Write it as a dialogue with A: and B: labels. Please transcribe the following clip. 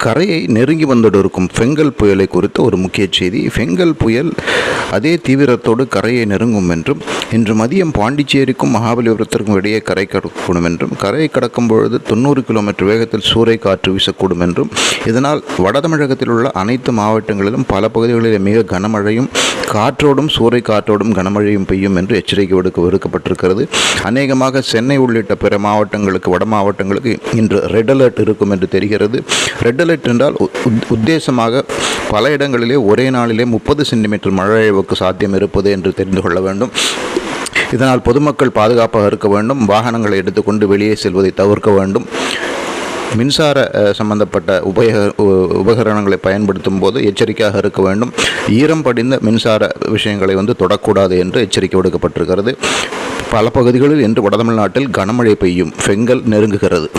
A: கரையை நெருங்கி வந்துட்டிருக்கும் ஃபெங்கல் புயலை குறித்த ஒரு முக்கிய செய்தி. ஃபெங்கல் புயல் அதே தீவிரத்தோடு கரையை நெருங்கும் என்றும், இன்று மதியம் பாண்டிச்சேரிக்கும் மகாபலிபுரத்திற்கும் இடையே கரை கடக்கக்கூடும் என்றும், கரையை கடக்கும் பொழுது 90 கிலோமீட்டர் வேகத்தில் சூறை காற்று வீசக்கூடும் என்றும், இதனால் வட தமிழகத்தில் உள்ள அனைத்து மாவட்டங்களிலும் பல பகுதிகளில் மிக கனமழையும் காற்றோடும் சூறை காற்றோடும் கனமழையும் பெய்யும் என்று எச்சரிக்கை விடுக்கப்பட்டிருக்கிறது. அநேகமாக சென்னை உள்ளிட்ட பிற மாவட்டங்களுக்கு, வட மாவட்டங்களுக்கு இன்று ரெட் அலர்ட் இருக்கும் என்று தெரிகிறது. ரெட் அலர்ட் என்றால் உத்தேசமாக பல இடங்களிலே ஒரே நாளிலே 30 சென்டிமீட்டர் மழை அளவுக்கு சாத்தியம் இருப்பது என்று தெரிந்து கொள்ள வேண்டும். இதனால் பொதுமக்கள் பாதுகாப்பாக இருக்க வேண்டும். வாகனங்களை எடுத்துக்கொண்டு வெளியே செல்வதை தவிர்க்க வேண்டும். மின்சார சம்பந்தப்பட்ட உபகரணங்களை பயன்படுத்தும் போது எச்சரிக்கையாக இருக்க வேண்டும். ஈரம் படிந்த மின்சார விஷயங்களை தொடக்கூடாது என்று எச்சரிக்கை விடுக்கப்பட்டிருக்கிறது. பல பகுதிகளில் இன்று வட தமிழ்நாட்டில் கனமழை பெய்யும். ஃபெங்கல் நெருங்குகிறது.